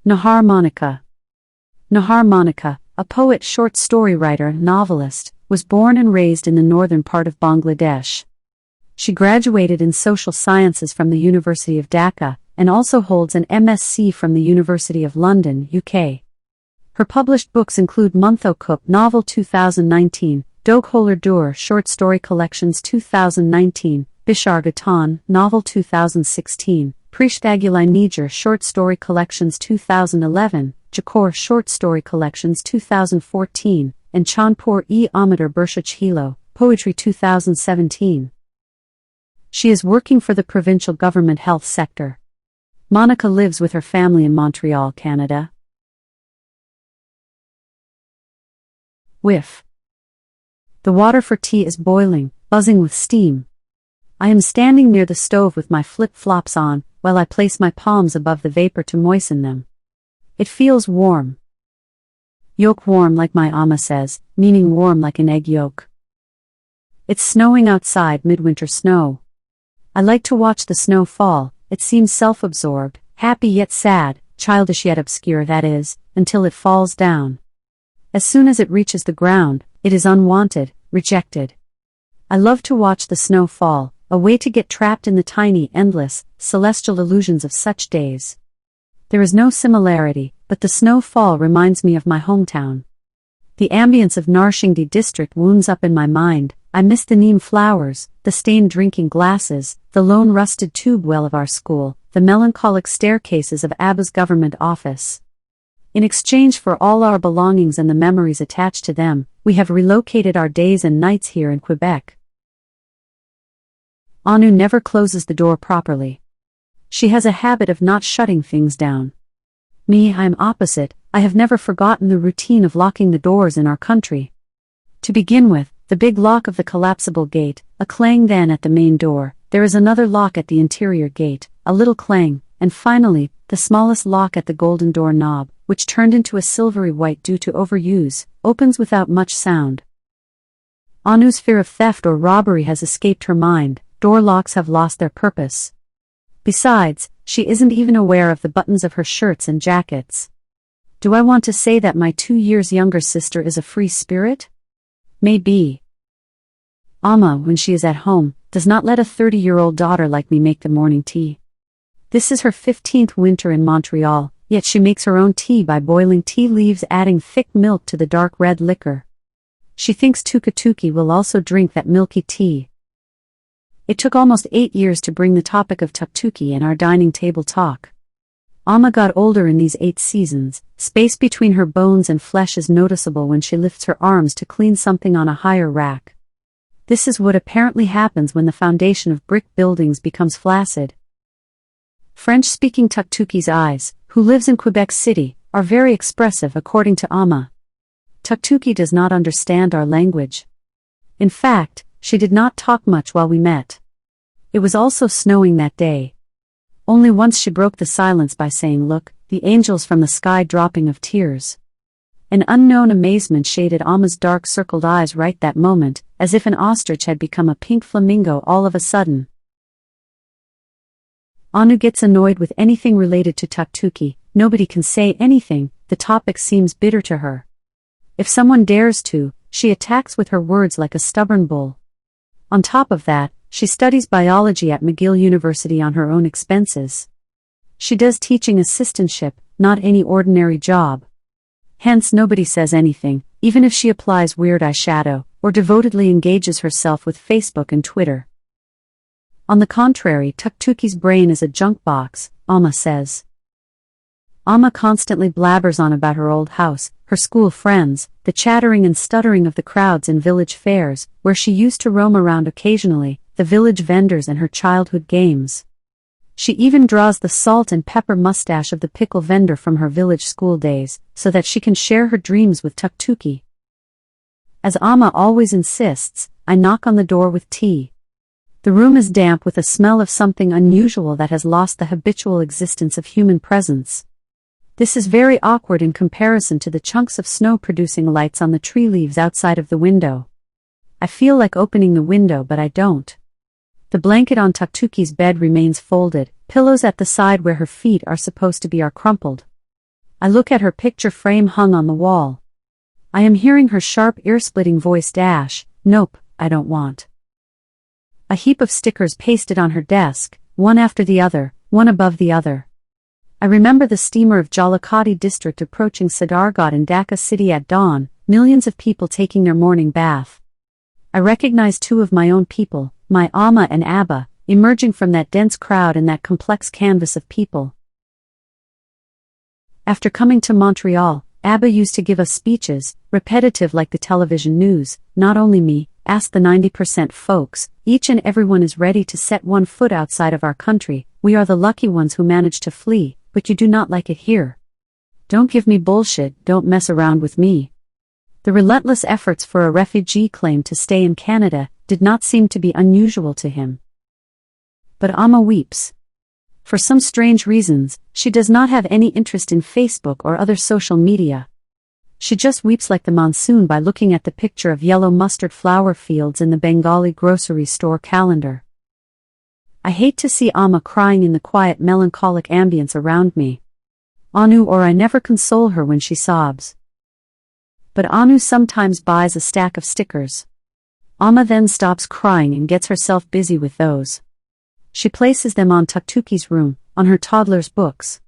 Nahar Monica. Nahar Monica, a poet, short story writer, novelist, was born and raised in the northern part of Bangladesh. She graduated in social sciences from the University of Dhaka, and also holds an MSc from the University of London, UK. Her published books include Montho Kuup novel 2019, Dokholer Dour short story collections 2019, Bisharga Taan novel 2016, Prishthaguli Neejer short story collections 2011, Jakor short story collections 2014, and Chandpur aamader borsha chhilo poetry 2017. She is working for the provincial government health sector. Monica lives with her family in Montreal, Canada. Whiff. The water for tea is boiling, buzzing with steam. I am standing near the stove with my flip-flops on, while I place my palms above the vapor to moisten them. It feels warm. Yolk warm, like my ama says, meaning warm like an egg yolk. It's snowing outside, midwinter snow. I like to watch the snow fall. It seems self-absorbed, happy yet sad, childish yet obscure, that is, until it falls down. As soon as it reaches the ground, it is unwanted, rejected. I love to watch the snow fall, a way to get trapped in the tiny, endless, celestial illusions of such days. There is no similarity, but the snowfall reminds me of my hometown. The ambience of Narshingdi district wounds up in my mind. I miss the neem flowers, the stained drinking glasses, the lone rusted tube well of our school, the melancholic staircases of Abba's government office. In exchange for all our belongings and the memories attached to them, we have relocated our days and nights here in Quebec. Anu never closes the door properly. She has a habit of not shutting things down. Me, I am opposite. I have never forgotten the routine of locking the doors in our country. To begin with, the big lock of the collapsible gate, a clang then at the main door, there is another lock at the interior gate, a little clang, and finally, the smallest lock at the golden door knob, which turned into a silvery white due to overuse, opens without much sound. Anu's fear of theft or robbery has escaped her mind. Door locks have lost their purpose. Besides, she isn't even aware of the buttons of her shirts and jackets. Do I want to say that my 2 years younger sister is a free spirit? Maybe. Amma, when she is at home, does not let a 30-year-old daughter like me make the morning tea. This is her 15th winter in Montreal, yet she makes her own tea by boiling tea leaves, adding thick milk to the dark red liquor. She thinks Tukatuki will also drink that milky tea. It took almost 8 years to bring the topic of Tuktuki in our dining table talk. Amma got older in these 8 seasons. Space between her bones and flesh is noticeable when she lifts her arms to clean something on a higher rack. This is what apparently happens when the foundation of brick buildings becomes flaccid. French-speaking Tuktuki's eyes, who lives in Quebec City, are very expressive according to Amma. Tuktuki does not understand our language. In fact, she did not talk much while we met. It was also snowing that day. Only once she broke the silence by saying, "Look, the angels from the sky dropping of tears." An unknown amazement shaded Amma's dark circled eyes right that moment, as if an ostrich had become a pink flamingo all of a sudden. Anu gets annoyed with anything related to Tuktuki. Nobody can say anything, the topic seems bitter to her. If someone dares to, she attacks with her words like a stubborn bull. On top of that, she studies biology at McGill University on her own expenses. She does teaching assistantship, not any ordinary job. Hence nobody says anything, even if she applies weird eyeshadow, or devotedly engages herself with Facebook and Twitter. On the contrary, Tuktuki's brain is a junk box, Amma says. Amma constantly blabbers on about her old house, her school friends, the chattering and stuttering of the crowds in village fairs, where she used to roam around occasionally, the village vendors and her childhood games. She even draws the salt and pepper mustache of the pickle vendor from her village school days, so that she can share her dreams with Tuktuki. As Amma always insists, I knock on the door with tea. The room is damp with a smell of something unusual that has lost the habitual existence of human presence. This is very awkward in comparison to the chunks of snow producing lights on the tree leaves outside of the window. I feel like opening the window, but I don't. The blanket on Tuktuki's bed remains folded, pillows at the side where her feet are supposed to be are crumpled. I look at her picture frame hung on the wall. I am hearing her sharp ear-splitting voice dash, "Nope, I don't want." A heap of stickers pasted on her desk, one after the other, one above the other. I remember the steamer of Jalakati district approaching Sadargat in Dhaka city at dawn, millions of people taking their morning bath. I recognize two of my own people, my Amma and Abba, emerging from that dense crowd and that complex canvas of people. After coming to Montreal, Abba used to give us speeches, repetitive like the television news. "Not only me," asked the 90% folks, "each and everyone is ready to set one foot outside of our country. We are the lucky ones who managed to flee, but you do not like it here. Don't give me bullshit, don't mess around with me." The relentless efforts for a refugee claim to stay in Canada did not seem to be unusual to him. But Amma weeps. For some strange reasons, she does not have any interest in Facebook or other social media. She just weeps like the monsoon by looking at the picture of yellow mustard flower fields in the Bengali grocery store calendar. I hate to see Amma crying in the quiet melancholic ambience around me. Anu or I never console her when she sobs. But Anu sometimes buys a stack of stickers. Amma then stops crying and gets herself busy with those. She places them on Tuktuki's room, on her toddler's books.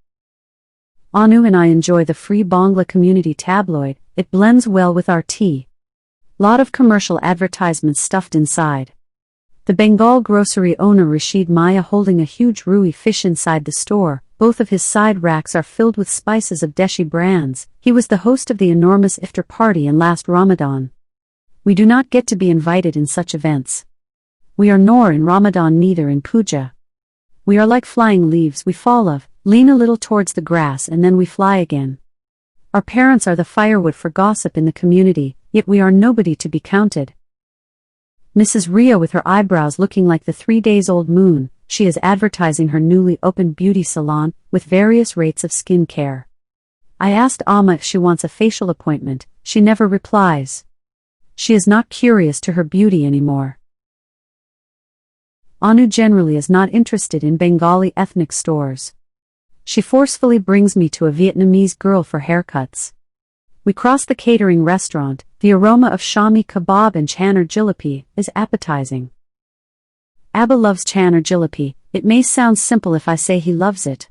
Anu and I enjoy the Free Bangla Community tabloid. It blends well with our tea. Lot of commercial advertisements stuffed inside. The Bengal grocery owner Rashid Maya holding a huge rui fish inside the store. Both of his side racks are filled with spices of Deshi brands. He was the host of the enormous iftar party in last Ramadan. We do not get to be invited in such events. We are nor in Ramadan neither in Puja. We are like flying leaves, we fall of, lean a little towards the grass and then we fly again. Our parents are the firewood for gossip in the community, yet we are nobody to be counted. Mrs. Ria with her eyebrows looking like the 3 days old moon, she is advertising her newly opened beauty salon, with various rates of skin care. I asked Amma if she wants a facial appointment, she never replies. She is not curious to her beauty anymore. Anu generally is not interested in Bengali ethnic stores. She forcefully brings me to a Vietnamese girl for haircuts. We cross the catering restaurant. The aroma of Shami kebab and chanar jalebi is appetizing. Abba loves chanar jalebi. It may sound simple if I say he loves it.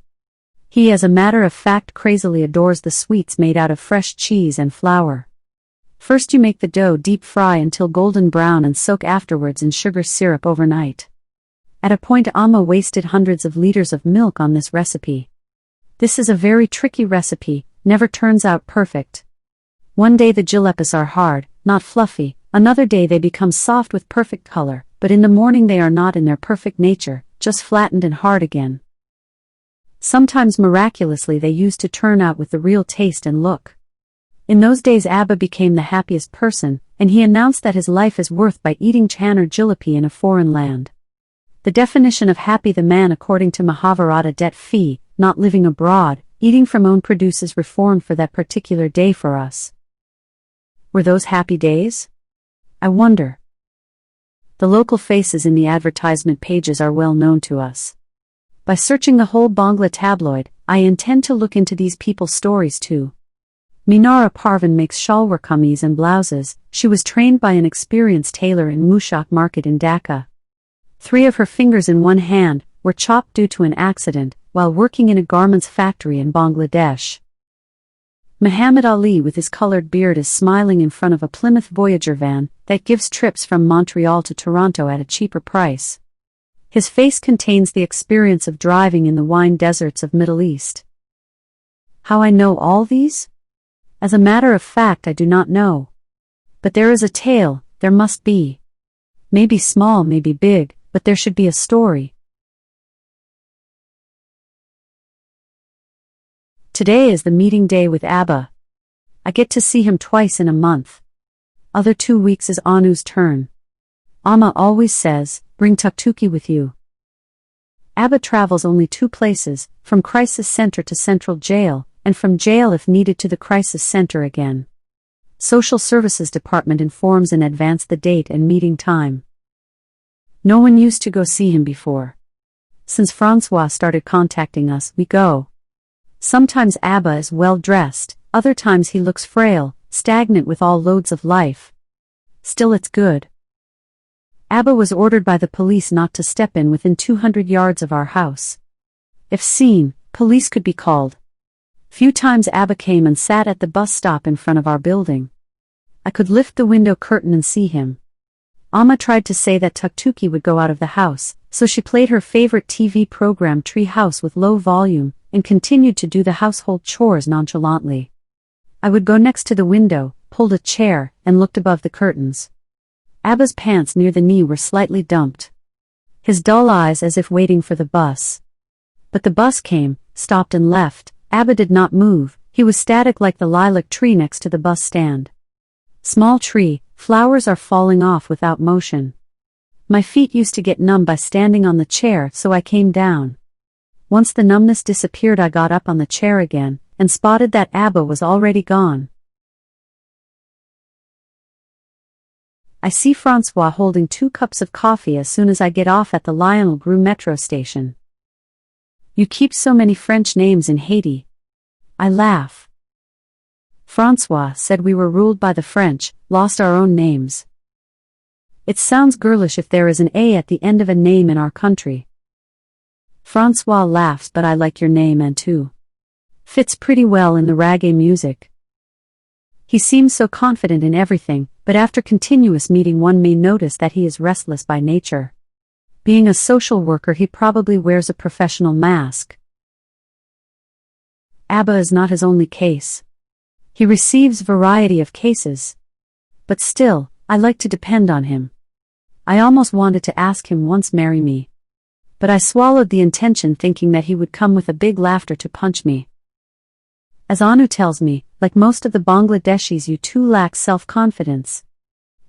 He as a matter of fact crazily adores the sweets made out of fresh cheese and flour. First you make the dough deep fry until golden brown and soak afterwards in sugar syrup overnight. At a point Amma wasted hundreds of liters of milk on this recipe. This is a very tricky recipe, never turns out perfect. One day the jalebis are hard, not fluffy, another day they become soft with perfect color, but in the morning they are not in their perfect nature, just flattened and hard again. Sometimes miraculously they used to turn out with the real taste and look. In those days Abba became the happiest person, and he announced that his life is worth by eating chanar jalebi in a foreign land. The definition of happy the man according to Mahabharata det fee, not living abroad, eating from own produce is reformed for that particular day for us. Were those happy days? I wonder. The local faces in the advertisement pages are well known to us. By searching the whole Bangla tabloid, I intend to look into these people's stories too. Minara Parvin makes shalwar kameez and blouses. She was trained by an experienced tailor in Mushak market in Dhaka. 3 of her fingers in one hand were chopped due to an accident while working in a garments factory in Bangladesh. Muhammad Ali with his colored beard is smiling in front of a Plymouth Voyager van that gives trips from Montreal to Toronto at a cheaper price. His face contains the experience of driving in the wine deserts of Middle East. How I know all these? As a matter of fact I do not know. But there is a tale, there must be. Maybe small, maybe big, but there should be a story. Today is the meeting day with Abba. I get to see him twice in a month. Other 2 weeks is Anu's turn. Amma always says, bring Tuktuki with you. Abba travels only 2 places, from crisis center to central jail, and from jail if needed to the crisis center again. Social Services Department informs in advance the date and meeting time. No one used to go see him before. Since Francois started contacting us, we go. Sometimes Abba is well dressed, other times he looks frail, stagnant with all loads of life. Still it's good. Abba was ordered by the police not to step in within 200 yards of our house. If seen, police could be called. Few times Abba came and sat at the bus stop in front of our building. I could lift the window curtain and see him. Amma tried to say that Tuktuki would go out of the house, so she played her favorite TV program Tree House with low volume, and continued to do the household chores nonchalantly. I would go next to the window, pulled a chair, and looked above the curtains. Abba's pants near the knee were slightly dumped. His dull eyes as if waiting for the bus. But the bus came, stopped and left. Abba did not move, he was static like the lilac tree next to the bus stand. Small tree, flowers are falling off without motion. My feet used to get numb by standing on the chair, so I came down. Once the numbness disappeared, I got up on the chair again, and spotted that Abba was already gone. I see Francois holding 2 cups of coffee as soon as I get off at the Lionel Gru metro station. You keep so many French names in Haiti. I laugh. Francois said we were ruled by the French, lost our own names. It sounds girlish if there is an A at the end of a name in our country. Francois laughs, but I like your name and too. Fits pretty well in the reggae music. He seems so confident in everything, but after continuous meeting one may notice that he is restless by nature. Being a social worker, he probably wears a professional mask. Abba is not his only case. He receives variety of cases. But still, I like to depend on him. I almost wanted to ask him once marry me. But I swallowed the intention, thinking that he would come with a big laughter to punch me. As Anu tells me, like most of the Bangladeshis, you too lack self-confidence.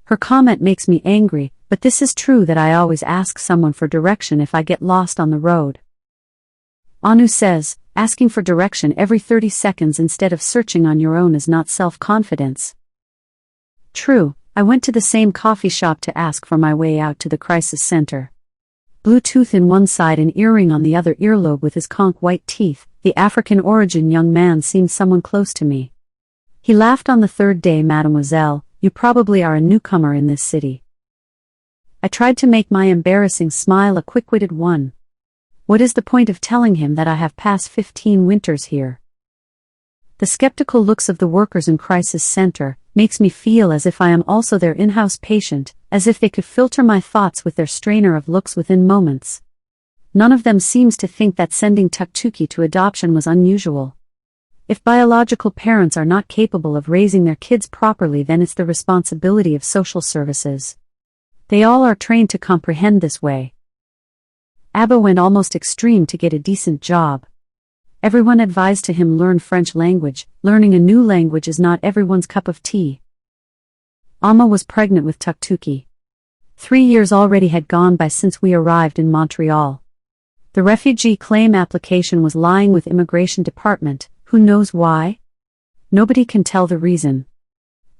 Her comment makes me angry, but this is true that I always ask someone for direction if I get lost on the road. Anu says, asking for direction every 30 seconds instead of searching on your own is not self-confidence. True, I went to the same coffee shop to ask for my way out to the crisis center. Bluetooth in one side and earring on the other earlobe with his conch white teeth, the African origin young man seemed someone close to me. He laughed on the 3rd day. Mademoiselle, you probably are a newcomer in this city. I tried to make my embarrassing smile a quick-witted one. What is the point of telling him that I have passed 15 winters here? The skeptical looks of the workers in crisis center makes me feel as if I am also their in-house patient, as if they could filter my thoughts with their strainer of looks within moments. None of them seems to think that sending Tuktuki to adoption was unusual. If biological parents are not capable of raising their kids properly, then it's the responsibility of social services. They all are trained to comprehend this way. Abba went almost extreme to get a decent job. Everyone advised to him learn French language. Learning a new language is not everyone's cup of tea. Amma was pregnant with Tuktuki. 3 years already had gone by since we arrived in Montreal. The refugee claim application was lying with Immigration Department. Who knows why? Nobody can tell the reason.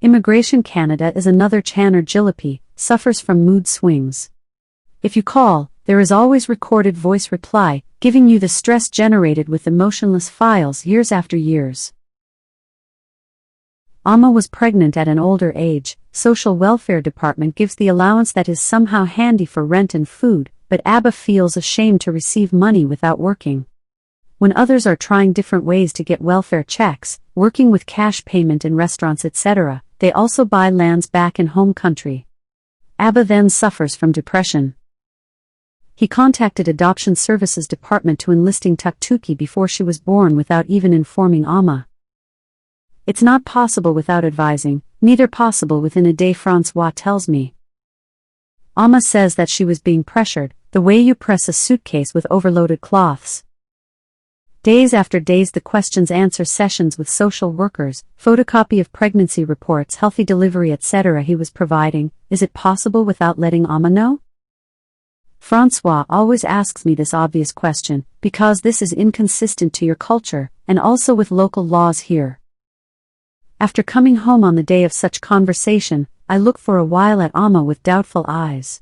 Immigration Canada is another Chan or Jillapi, suffers from mood swings. If you call, there is always recorded voice reply, giving you the stress generated with emotionless files years after years. Amma was pregnant at an older age. Social Welfare Department gives the allowance that is somehow handy for rent and food, but Abba feels ashamed to receive money without working. When others are trying different ways to get welfare checks, working with cash payment in restaurants etc., they also buy lands back in home country. Abba then suffers from depression. He contacted Adoption Services Department to enlisting Tuktuki before she was born without even informing Amma. It's not possible without advising, neither possible within a day, Francois tells me. Amma says that she was being pressured, the way you press a suitcase with overloaded cloths. Days after days the questions-answer sessions with social workers, photocopy of pregnancy reports, healthy delivery etc. he was providing. Is it possible without letting Amma know? Francois always asks me this obvious question, because this is inconsistent to your culture, and also with local laws here. After coming home on the day of such conversation, I look for a while at Amma with doubtful eyes.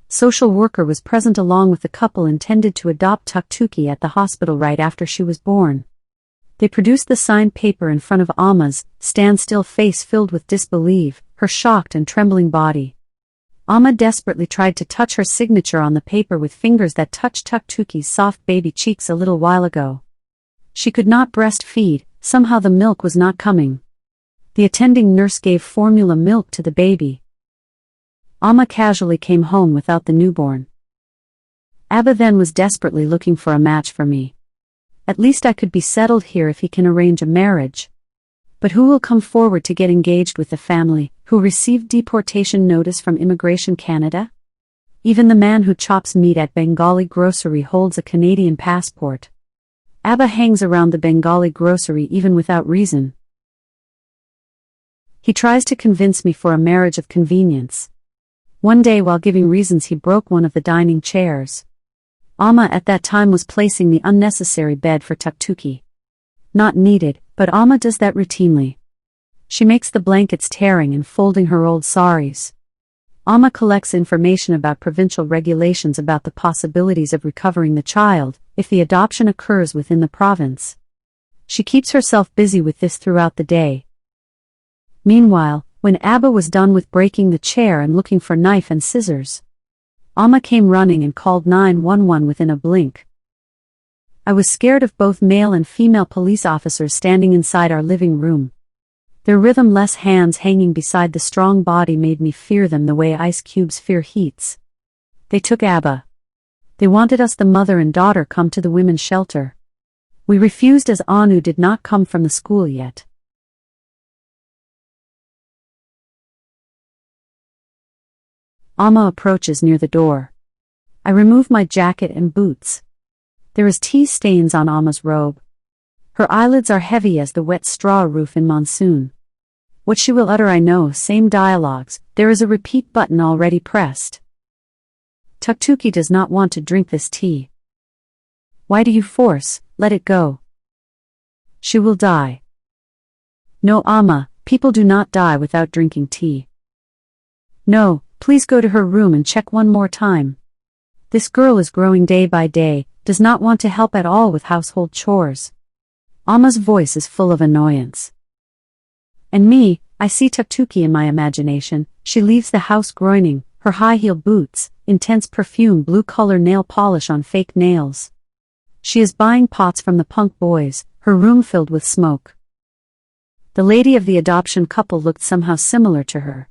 Social worker was present along with the couple intended to adopt Tuktuki at the hospital right after she was born. They produced the signed paper in front of Amma's standstill face filled with disbelief, her shocked and trembling body. Amma desperately tried to touch her signature on the paper with fingers that touched Tuktuki's soft baby cheeks a little while ago. She could not breastfeed, somehow the milk was not coming. The attending nurse gave formula milk to the baby. Amma casually came home without the newborn. Abba then was desperately looking for a match for me. At least I could be settled here if he can arrange a marriage. But who will come forward to get engaged with the family, who received deportation notice from Immigration Canada? Even the man who chops meat at Bengali grocery holds a Canadian passport. Abba hangs around the Bengali grocery even without reason. He tries to convince me for a marriage of convenience. One day while giving reasons he broke one of the dining chairs. Amma at that time was placing the unnecessary bed for Tuktuki. Not needed, but Amma does that routinely. She makes the blankets tearing and folding her old saris. Amma collects information about provincial regulations about the possibilities of recovering the child, if the adoption occurs within the province. She keeps herself busy with this throughout the day. Meanwhile, when Abba was done with breaking the chair and looking for knife and scissors, Amma came running and called 911 within a blink. I was scared of both male and female police officers standing inside our living room. Their rhythm-less hands hanging beside the strong body made me fear them the way ice cubes fear heats. They took Abba. They wanted us, the mother and daughter, come to the women's shelter. We refused as Anu did not come from the school yet. Amma approaches near the door. I remove my jacket and boots. There is tea stains on Amma's robe. Her eyelids are heavy as the wet straw roof in monsoon. What she will utter I know, same dialogues, there is a repeat button already pressed. Tuktuki does not want to drink this tea. Why do you force? Let it go. She will die. No, Amma, people do not die without drinking tea. No, please go to her room and check one more time. This girl is growing day by day, does not want to help at all with household chores. Amma's voice is full of annoyance. And me, I see Tuktuki in my imagination. She leaves the house groaning, her high-heeled boots, intense perfume, blue-color nail polish on fake nails. She is buying pots from the punk boys, her room filled with smoke. The lady of the adoption couple looked somehow similar to her.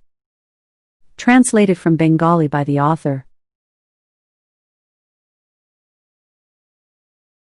Translated from Bengali by the author.